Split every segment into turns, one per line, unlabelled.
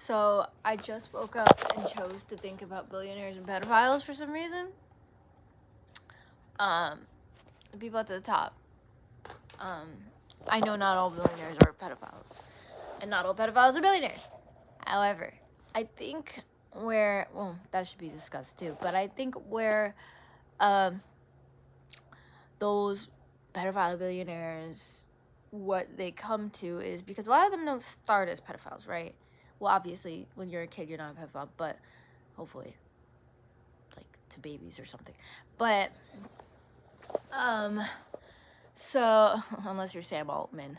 So I just woke up and chose to think about billionaires and pedophiles for some reason. The people at the top. Um, I know not all billionaires are pedophiles, and not all pedophiles are billionaires. However, I think that should be discussed too. But I think where um, those pedophile billionaires, what they come to is because a lot of them don't start as pedophiles, right? Well, obviously, when you're a kid, you're not a pedophile, but hopefully, like to babies or something. But so unless you're Sam Altman,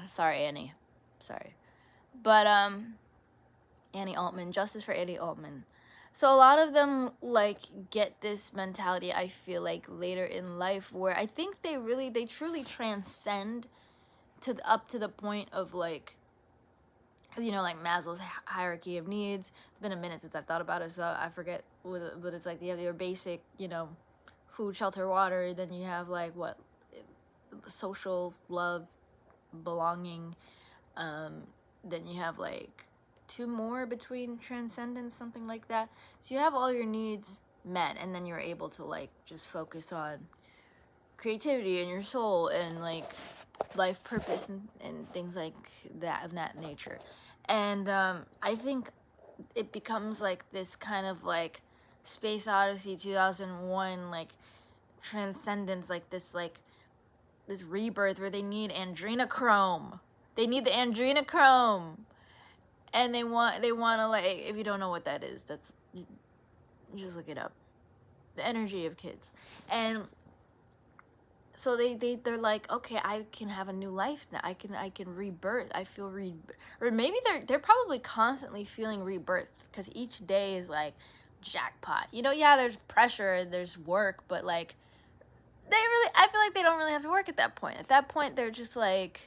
sorry Annie, sorry, but Annie Altman, justice for Annie Altman. So a lot of them like get this mentality, I feel like later in life, where I think they truly transcend up to the point of like, like Maslow's hierarchy of needs. It's been a minute since I've thought about it, so I forget but it's like you have your basic, food, shelter, water, then you have like what, social, love, belonging, then you have like two more between transcendence, something like that. So you have all your needs met, and then you're able to like just focus on creativity and your soul and like life purpose and things like that, of that nature. And I think it becomes like this kind of like Space Odyssey 2001 like transcendence, like this rebirth where they need adrenochrome. They need the adrenochrome, and they want to, like, if you don't know what that is, that's, just look it up. The energy of kids. And so they're like, okay, I can have a new life now. I can rebirth. I feel or maybe they're probably constantly feeling rebirth, because each day is like jackpot. Yeah, there's pressure, there's work, but like I feel like they don't really have to work at that point. At that point, they're just like,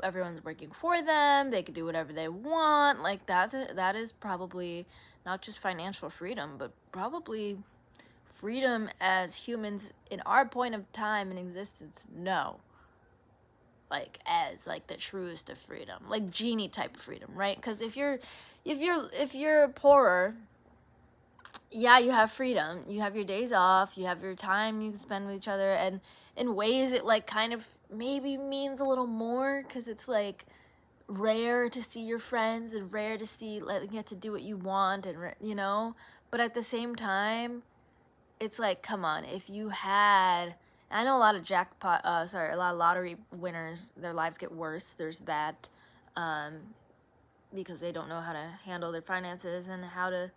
everyone's working for them. They can do whatever they want. Like that is probably not just financial freedom, but probably freedom as humans in our point of time and existence know. Like as like the truest of freedom, like genie type of freedom, right? Because if you're poorer, yeah, you have freedom. You have your days off. You have your time you can spend with each other. And in ways, it like kind of maybe means a little more, because it's like rare to see your friends and rare to see, like, get to do what you want, and But at the same time, it's like, come on, if you had. I know a lot of a lot of lottery winners, their lives get worse. There's that, because they don't know how to handle their finances and how to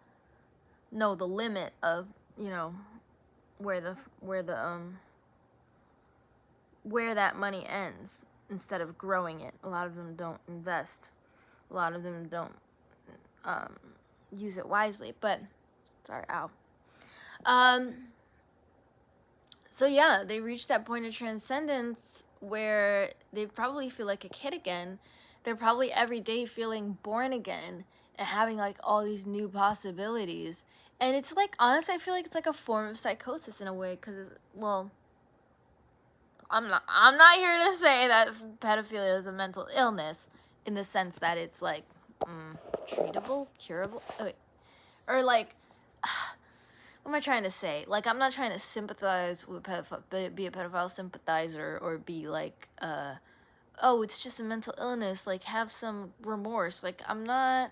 know the limit of, where that money ends, instead of growing it. A lot of them don't invest. A lot of them don't use it wisely. But sorry, ow. So yeah, they reach that point of transcendence where they probably feel like a kid again. They're probably every day feeling born again and having like all these new possibilities. And it's like, honestly, I feel like it's like a form of psychosis in a way, because, well, I'm not here to say that pedophilia is a mental illness, in the sense that it's like treatable, curable, or like, what am I trying to say? Like, I'm not trying to sympathize with be a pedophile sympathizer, or be like, oh, it's just a mental illness, like, have some remorse. Like, I'm not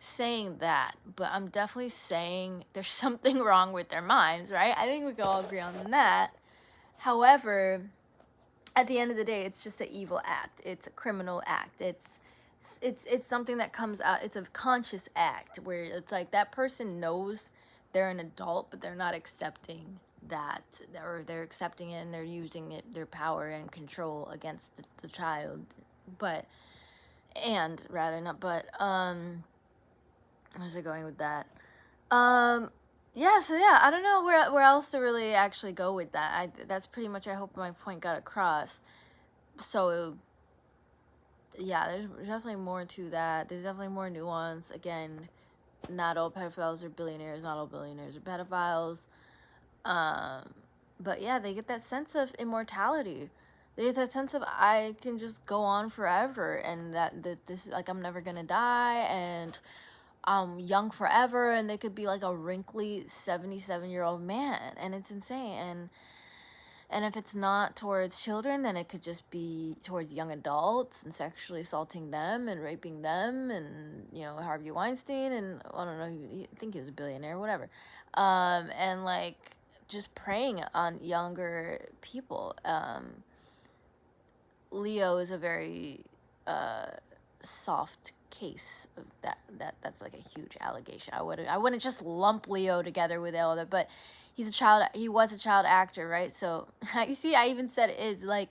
saying that, but I'm definitely saying there's something wrong with their minds, right? I think we can all agree on that. However, at the end of the day, it's just an evil act. It's a criminal act. It's something that comes out. It's a conscious act where it's like that person knows they're an adult, but they're not accepting that, or they're accepting it and they're using it, their power and control, against the child. But where's it going with that? Yeah, so yeah, I don't know where else to really actually go with that. That's pretty much, I hope my point got across. So yeah, there's definitely more to that. There's definitely more nuance. Again, not all pedophiles are billionaires. Not all billionaires are pedophiles. But yeah, they get that sense of immortality. There's that sense of I can just go on forever, and that this is like I'm never gonna die, and I'm young forever, and they could be like a wrinkly 77-year-old man, and it's insane. And if it's not towards children, then it could just be towards young adults and sexually assaulting them and raping them, and Harvey Weinstein, and I don't know, I think he was a billionaire, whatever, and like just preying on younger people. Leo is a very uh, soft case of that's like a huge allegation. I wouldn't just lump Leo together with all that, but he was a child actor, right? So you see, I even said it is like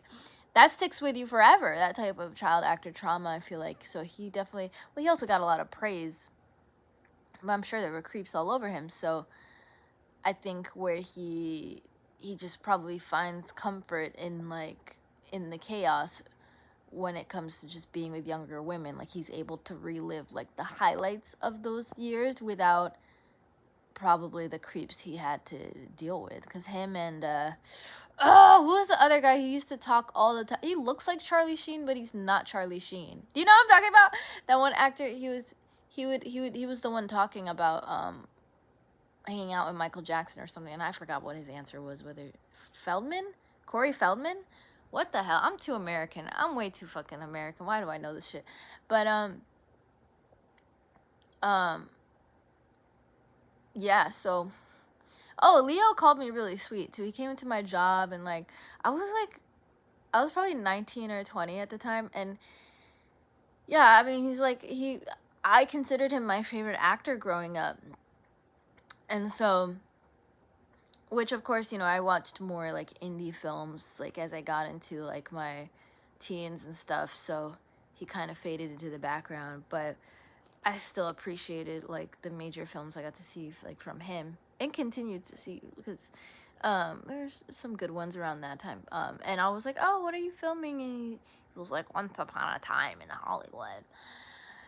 that sticks with you forever, that type of child actor trauma, I feel like. So he definitely, well, he also got a lot of praise, but I'm sure there were creeps all over him. So I think where he just probably finds comfort in like in the chaos when it comes to just being with younger women. Like he's able to relive like the highlights of those years without probably the creeps he had to deal with. Because him and who was the other guy who used to talk all the time? He looks like Charlie Sheen, but he's not Charlie Sheen. Do you know what I'm talking about? That one actor. He was the one talking about hanging out with Michael Jackson or something, and I forgot what his answer was. Whether Feldman, Corey Feldman, what the hell? I'm too American. I'm way too fucking American. Why do I know this shit? But um, yeah. So, oh, Leo called me really sweet too. He came into my job, and like I was probably 19 or 20 at the time, and yeah, I mean I considered him my favorite actor growing up, and so. Which of course, I watched more like indie films like as I got into like my teens and stuff, so he kind of faded into the background, but I still appreciated like the major films I got to see like from him and continued to see because there's some good ones around that time. And I was like, "Oh, what are you filming?" And he was like, "Once Upon a Time in Hollywood."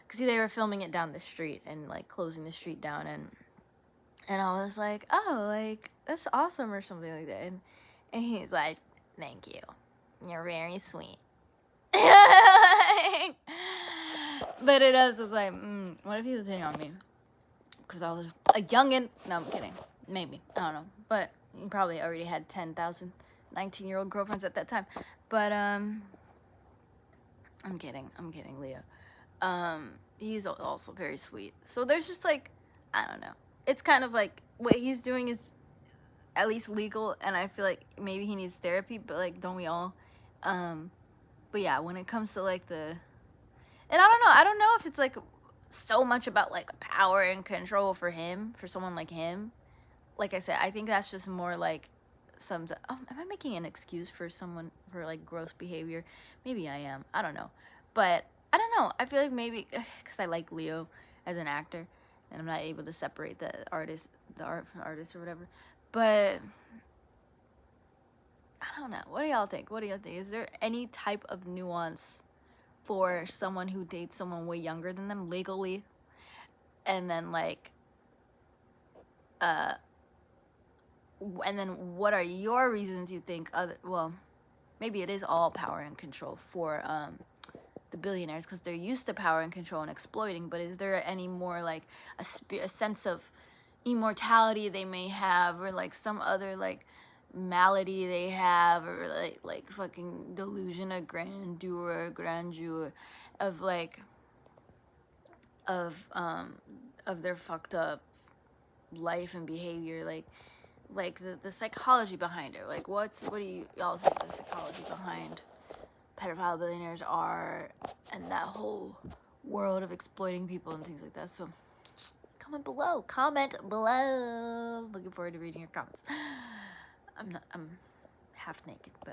Cuz they were filming it down the street and like closing the street down, and I was like, "Oh, like that's awesome," or something like that. And he's like, "Thank you. You're very sweet." But it was just like, what if he was hitting on me? Because I was a youngin'. No, I'm kidding. Maybe. I don't know. But he probably already had 10,000 19-year-old girlfriends at that time. But, I'm kidding. I'm kidding, Leo. He's also very sweet. So there's just like, I don't know. It's kind of like what he's doing is at least legal, and I feel like maybe he needs therapy, but like, don't we all? But yeah, when it comes to like and I don't know if it's like so much about like power and control for him, for someone like him. Like I said, I think that's just more like am I making an excuse for someone for like gross behavior? Maybe I am. I don't know. But I don't know. I feel like maybe because I like Leo as an actor, and I'm not able to separate the art from the artist or whatever. But I don't know. What do y'all think? What do y'all think? Is there any type of nuance for someone who dates someone way younger than them legally, and then like uh and then what are your reasons you think maybe it is all power and control for the billionaires because they're used to power and control and exploiting, but is there any more like a sense of immortality they may have, or like some other like malady they have, or like fucking delusion grandeur of like of their fucked up life and behavior, like the psychology behind it. Like what do y'all think the psychology behind pedophile billionaires are, and that whole world of exploiting people and things like that? So comment below. Looking forward to reading your comments. I'm half naked, but